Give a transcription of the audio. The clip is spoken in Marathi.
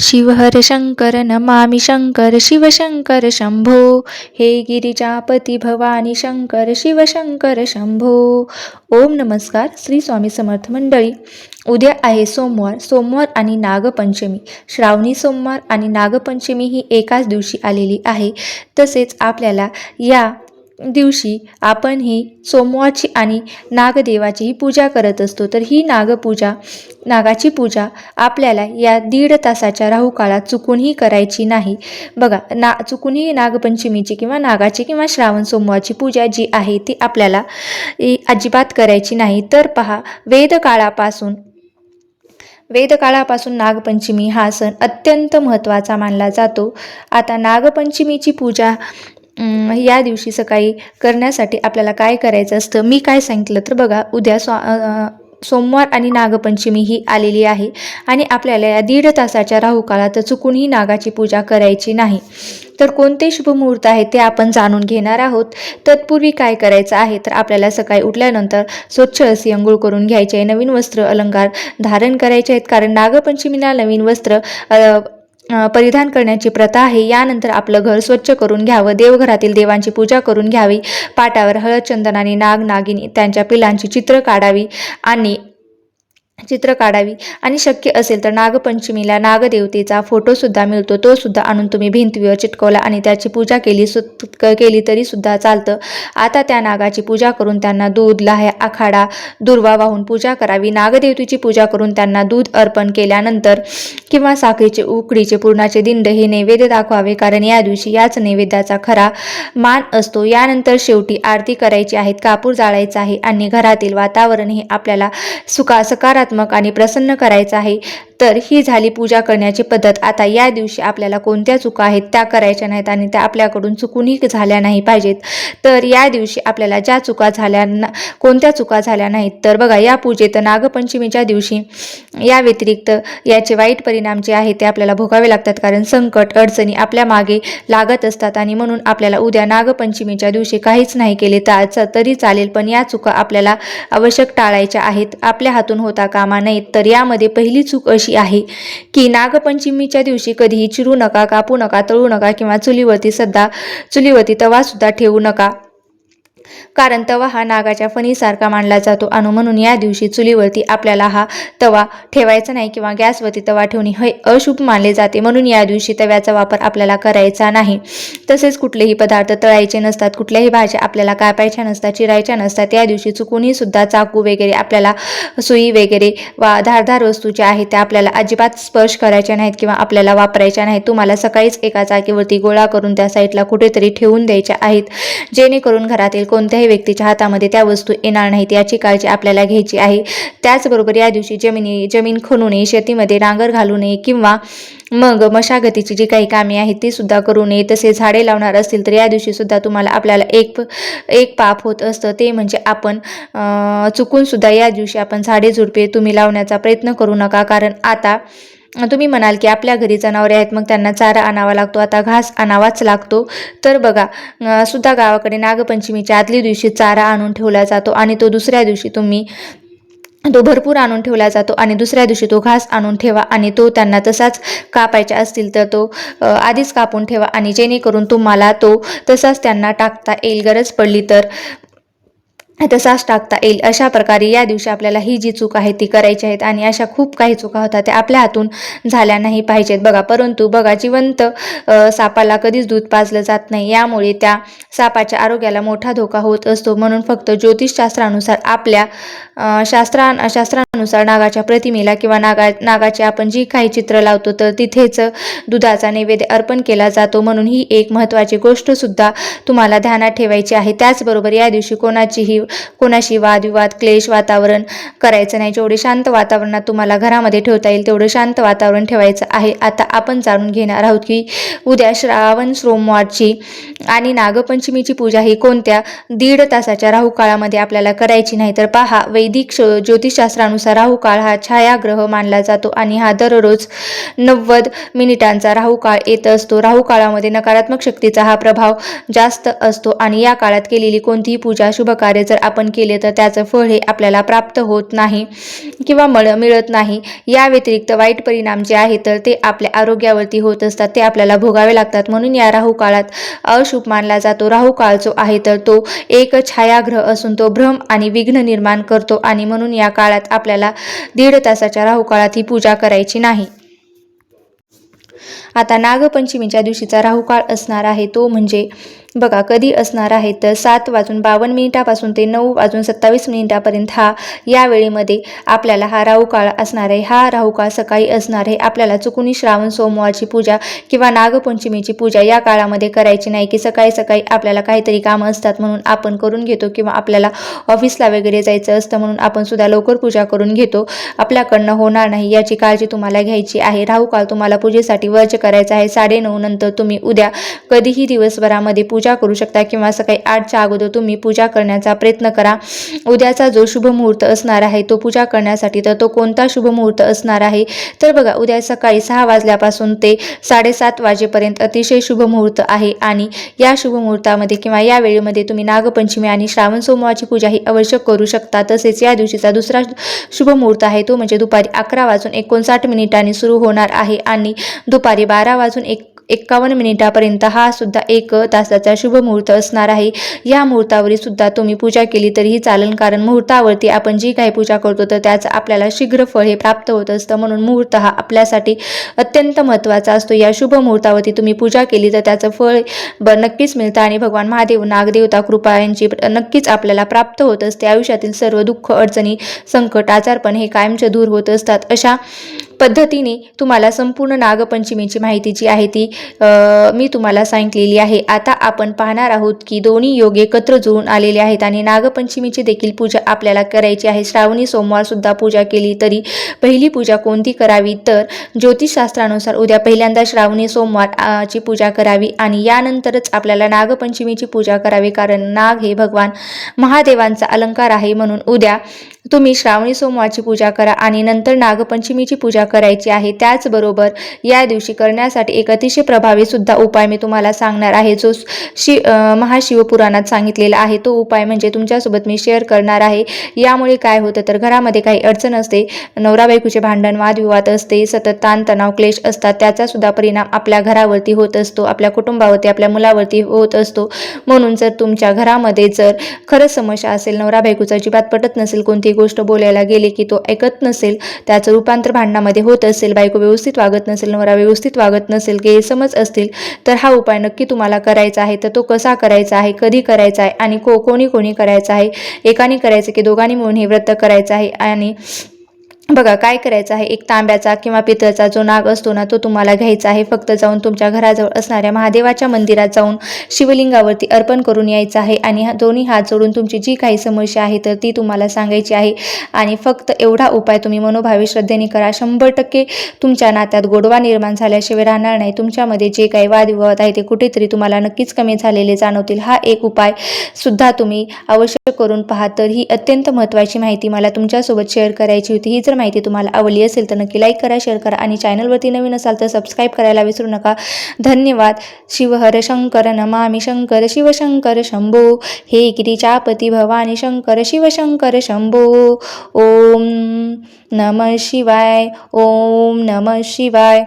शिवहर शंकर नमामि शंकर शिवशंकर शंभो। हे गिरिजापती भवानी शंकर शिवशंकर शंभो। ओम नमस्कार. श्री स्वामी समर्थ मंडळी. उद्या आहे सोमवार आणि नागपंचमी. श्रावणी सोमवार आणि नागपंचमी ही एकाच दिवशी आलेली आहे. तसेच आपल्याला या दिवशी आपण ही सोमवारची आणि नागदेवाचीही पूजा करत असतो. तर ही नागाची पूजा आपल्याला या 1.5 तासाच्या राहुकाळात चुकूनही करायची नाही. बघा, चुकूनही नागपंचमीची किंवा नागाची किंवा श्रावण सोमवारची पूजा जी आहे ती आपल्याला अजिबात करायची नाही. तर पहा, वेदकाळापासून नागपंचमी हा सण अत्यंत महत्त्वाचा मानला जातो. आता नागपंचमीची पूजा या दिवशी सकाळी करण्यासाठी आपल्याला काय करायचं असतं, मी काय सांगितलं तर बघा, उद्या सोमवार आणि नागपंचमी ही आलेली आहे आणि आपल्याला या 1.5 तासाच्या राहुकाळात चुकूनही नागाची पूजा करायची नाही. तर कोणते शुभ मुहूर्त आहे ते आपण जाणून घेणार आहोत. तत्पूर्वी काय करायचं आहे तर आपल्याला सकाळी उठल्यानंतर स्वच्छ अशी अंघोळ करून घ्यायचे आहे. नवीन वस्त्र अलंकार धारण करायचे आहेत, कारण नागपंचमीला नवीन वस्त्र परिधान करण्याची प्रथा आहे. यानंतर आपलं घर स्वच्छ करून घ्यावं, देवघरातील देवांची पूजा करून घ्यावी, पाटावर हळद चंदनाने नाग नागिनी त्यांच्या पिलांची चित्र काढावी आणि शक्य असेल तर नागपंचमीला नागदेवतेचा फोटो सुद्धा मिळतो, तो सुद्धा आणून तुम्ही भिंतीवर चिटकवला आणि त्याची पूजा केली तरी सुद्धा चालतं. आता त्या नागाची पूजा करून त्यांना दूध, लाह्या, आखाडा, दुर्वा वाहून पूजा करावी. नागदेवतेची पूजा करून त्यांना दूध अर्पण केल्यानंतर किंवा साखरेचे, उकडीचे, पुरणाचे दिंड हे नैवेद्य दाखवावे, कारण या दिवशी याच नैवेद्याचा खरा मान असतो. यानंतर शेवटी आरती करायची आहे, कापूर जाळायचा आहे आणि घरातील वातावरण हे आपल्याला सकारात्मक आणि प्रसन्न करायचं आहे. तर ही झाली पूजा करण्याची पद्धत. आता या दिवशी आपल्याला कोणत्या चुका आहेत त्या करायच्या नाहीत आणि त्या आपल्याकडून चुकूनही झाल्या नाही पाहिजेत. तर या दिवशी आपल्याला कोणत्या चुका झाल्या नाहीत तर बघा, या पूजेत नागपंचमीच्या दिवशी या व्यतिरिक्त याचे वाईट परिणाम जे आहेत ते आपल्याला भोगावे लागतात, कारण संकट अडचणी आपल्या मागे लागत असतात आणि म्हणून आपल्याला उद्या नागपंचमीच्या दिवशी काहीच नाही केले तरी चालेल, पण या चुका आपल्याला आवश्यक टाळायच्या आहेत, आपल्या हातून होता कामा नयेत. तर यामध्ये पहिली चूक अशी आहे की नागपंचमीच्या दिवशी कधीही चिरू नका, कापू नका, तळू नका किंवा चुलीवरती तवा सुद्धा ठेवू नका, कारण तवा हा नागाच्या फणीसारखा मानला जातो आणि म्हणून या दिवशी चुलीवरती आपल्याला हा तवा ठेवायचा नाही किंवा गॅसवरती तवा ठेवणे हे अशुभ मानले जाते. म्हणून या दिवशी तव्याचा वापर आपल्याला करायचा नाही. तसेच कुठलेही पदार्थ तळायचे नसतात, कुठल्याही भाज्या आपल्याला कापायच्या नसतात, चिरायच्या नसतात. या दिवशी चुकूनही सुद्धा चाकू वगैरे, आपल्याला सुई वगैरे वा धारदार वस्तू ज्या आहेत त्या आपल्याला अजिबात स्पर्श करायच्या नाहीत किंवा आपल्याला वापरायच्या नाहीत. तुम्हाला सकाळीच एका चाकीवरती गोळा करून त्या साईडला कुठेतरी ठेवून द्यायच्या आहेत, जेणेकरून घरातील कोणत्याही व्यक्तीच्या हातामध्ये त्या वस्तू येणार नाहीत, याची काळजी आपल्याला घ्यायची आहे. त्याचबरोबर या दिवशी जमीन खणू नये, शेतीमध्ये नांगर घालू नये किंवा मग मशागतीची जी काही कामे आहेत ती सुद्धा करू नये. तसे झाडे लावणार असतील तर या दिवशी सुद्धा आपल्याला एक पाप होत असतं, ते म्हणजे आपण चुकून सुद्धा या दिवशी आपण झाडे झुडपे तुम्ही लावण्याचा प्रयत्न करू नका. कारण आता तुम्ही म्हणाल की आपल्या घरी जनावरे आहेत, मग त्यांना चारा आणावा लागतो, आता घास आणावाच लागतो. तर बघा, सुद्धा गावाकडे नागपंचमीच्या आदल्या दिवशी चारा आणून ठेवला जातो आणि तो भरपूर आणून ठेवला जातो आणि दुसऱ्या दिवशी तो घास आणून ठेवा आणि तो त्यांना तसाच कापायचा असतील तर तो आधीच कापून ठेवा आणि जेणेकरून तुम्हाला तो तसाच त्यांना टाकता येईल, गरज पडली तर तसाच टाकता येईल. अशा प्रकारे या दिवशी आपल्याला ही जी चूक आहे ती करायची आहेत आणि अशा खूप काही चुका होतात त्या आपल्या हातून झाल्या नाही पाहिजेत. परंतु जिवंत सापाला कधीच दूध पाजलं जात नाही, यामुळे त्या सापाच्या आरोग्याला मोठा धोका होत असतो. म्हणून फक्त ज्योतिषशास्त्रानुसार आपल्या शास्त्रानुसार नागाच्या प्रतिमेला किंवा नागाचे आपण जी काही चित्र लावतो तर तिथेच दुधाचा नैवेद्य अर्पण केला जातो. म्हणून ही एक महत्त्वाची गोष्ट सुद्धा तुम्हाला ध्यानात ठेवायची आहे. त्याचबरोबर या दिवशी कोणाशी वादविवाद, क्लेश वातावरण करायचं नाही. जेवढे शांत वातावरणात तुम्हाला घरामध्ये ठेवता येईल तेवढं शांत वातावरण ठेवायचं आहे. आता आपण जाणून घेणार आहोत की उद्या श्रावण सोमवारची आणि नागपंचमीची पूजा ही कोणत्या 1.5 तासाच्या राहुकाळामध्ये आपल्याला करायची नाही. तर पहा, वैदिक ज्योतिषशास्त्रानुसार राहुकाळ हा छायाग्रह मानला जातो आणि हा दररोज 90 मिनिटांचा राहुकाळ येत असतो. राहुकाळामध्ये नकारात्मक शक्तीचा हा प्रभाव जास्त असतो आणि या काळात केलेली कोणतीही पूजा, शुभ कार्य जर आपण केले तर त्याचं फळ हे आपल्याला प्राप्त होत नाही किंवा मिळत नाही. या व्यतिरिक्त वाईट परिणाम जे आहेत तर ते आपल्या आरोग्यावरती होत असतात, ते आपल्याला भोगावे लागतात. म्हणून या राहू काळात अशुभ मानला जातो. राहू काळ जो आहे तर तो एक छायाग्रह असून तो भ्रम आणि विघ्न निर्माण करतो आणि म्हणून या काळात आपल्याला 1.5 तासाच्या राहू काळात ही पूजा करायची नाही. आता नागपंचमीच्या दिवशीचा राहू काळ असणार आहे तो म्हणजे बघा कधी असणार आहे तर 7:52 पासून ते 9:27 हा या वेळेमध्ये आपल्याला हा राहू काळ असणार आहे. हा राहू काळ सकाळी असणार आहे. आपल्याला चुकूनही श्रावण सोमवारची पूजा किंवा नागपंचमीची पूजा या काळामध्ये करायची नाही की सकाळी सकाळी आपल्याला काहीतरी कामं असतात म्हणून आपण करून घेतो किंवा आपल्याला ऑफिसला वगैरे जायचं असतं म्हणून आपण सुद्धा लवकर पूजा करून घेतो. आपल्याकडनं होणार नाही याची काळजी तुम्हाला घ्यायची आहे. राहू काळ तुम्हाला पूजेसाठी वर्ज करायचा आहे. 9:30 नंतर तुम्ही उद्या कधीही दिवसभरामध्ये पूजा करू शकता किंवा सकाळी 8च्या अगोदर तुम्ही पूजा करण्याचा प्रयत्न करा. उद्याचा जो शुभ मुहूर्त असणार आहे तो पूजा करण्यासाठी तर तो कोणता शुभ मुहूर्त असणार आहे तर बघा उद्या सकाळी 6 वाजल्यापासून ते 7:30 वाजेपर्यंत अतिशय शुभ मुहूर्त आहे आणि या शुभ मुहूर्तामध्ये किंवा या वेळेमध्ये तुम्ही नागपंचमी आणि श्रावण सोमवारची पूजा ही अवश्य करू शकता. तसेच या दिवशीचा दुसरा शुभ मुहूर्त आहे तो म्हणजे दुपारी 11:59 सुरू होणार आहे आणि दुपारी 12:51 हा सुद्धा 1 तासाचा शुभ मुहूर्त असणार आहे. या मुहूर्तावरी सुद्धा तुम्ही पूजा केली तरीही चालेल, कारण मुहूर्तावरती आपण जी काही पूजा करतो तर त्याचं आपल्याला शीघ्र फळ हे प्राप्त होत असतं. म्हणून मुहूर्त हा आपल्यासाठी अत्यंत महत्त्वाचा असतो. या शुभ मुहूर्तावरती तुम्ही पूजा केली तर त्याचं फळ नक्कीच मिळतं आणि भगवान महादेव, नागदेवता कृपा यांची नक्कीच आपल्याला प्राप्त होत असते. आयुष्यातील सर्व दुःख, अडचणी, संकट, आजारपण हे कायमचे दूर होत असतात. अशा पद्धतीने तुम्हाला संपूर्ण नागपंचमीची माहिती जी आहे ती मी तुम्हाला सांगितलेली आहे. आता आपण पाहणार आहोत की दोन्ही योग एकत्र जुळून आलेले आहेत आणि नागपंचमीची देखील पूजा आपल्याला करायची आहे. श्रावणी सोमवार सुद्धा पूजा केली तरी पहिली पूजा कोणती करावी तर ज्योतिषशास्त्रानुसार उद्या पहिल्यांदा श्रावणी सोमवार ची पूजा करावी आणि यानंतरच आपल्याला नागपंचमीची पूजा करावी, कारण नाग हे भगवान महादेवांचा अलंकार आहे. म्हणून उद्या तुम्ही श्रावणी सोमवारची पूजा करा आणि नंतर नागपंचमीची पूजा करायची आहे. त्याचबरोबर या दिवशी करण्यासाठी एक अतिशय प्रभावी सुद्धा उपाय मी तुम्हाला सांगणार आहे, जो महाशिवपुराणात सांगितलेला आहे. तो उपाय म्हणजे तुमच्यासोबत मी शेअर करणार आहे. यामुळे काय होतं तर घरामध्ये काही अडचण असते, नवरा बायकोचे भांडण, वादविवाद असते, सतत ताणतणाव, क्लेश असतात, त्याचा सुद्धा परिणाम आपल्या घरावरती होत असतो, आपल्या कुटुंबावरती, आपल्या मुलावरती होत असतो. म्हणून जर तुमच्या घरामध्ये जर खरंच समस्या असेल, नवरा बायकोचा अजिबात पटत नसेल, कोणती गोष्ट बोलायला गेले की तो ऐकत नसेल, त्याचं रूपांतर भांडणामध्ये होत असेल, बायको व्यवस्थित वागत नसेल, नवरा व्यवस्थित वागत नसेल, गैरसमज असतील तर हा उपाय नक्की तुम्हाला करायचा आहे. तर तो कसा करायचा आहे, कधी करायचा आहे आणि कोणी करायचा आहे, एकाने करायचं की दोघांनी मिळून हे व्रत करायचं आहे. आणि बघा काय करायचं आहे, एक तांब्याचा किंवा पितळचा जो नाग असतो ना तो तुम्हाला घ्यायचा आहे. फक्त जाऊन तुमच्या घराजवळ असणाऱ्या महादेवाच्या मंदिरात जाऊन शिवलिंगावरती अर्पण करून यायचं आहे आणि दोन्ही हात जोडून तुमची जी काही समस्या आहे तर ती तुम्हाला सांगायची आहे. आणि फक्त एवढा उपाय तुम्ही मनोभावे श्रद्धेने करा. 100% तुमच्या नात्यात गोडवा निर्माण झाल्याशिवाय राहणार नाही. तुमच्यामध्ये जे काही वादविवाद आहे ते कुठेतरी तुम्हाला नक्कीच कमी झालेले जाणवतील. हा एक उपाय सुद्धा तुम्ही अवश्य करून पहा. तर ही अत्यंत महत्त्वाची माहिती मला तुमच्यासोबत शेअर करायची होती. ही जर माहिती तुम्हाला आवडली असेल तर नक्की लाईक करा, शेअर करा आणि चॅनलवरती नवीन असाल तर सबस्क्राईब करायला विसरू नका. धन्यवाद. शिवहर शंकर नमामि शंकर शिवशंकर शंभो, हे गिरिजापती भवानी शंकर शिवशंकर शंभो. ओम नमः शिवाय. ओम नमः शिवाय.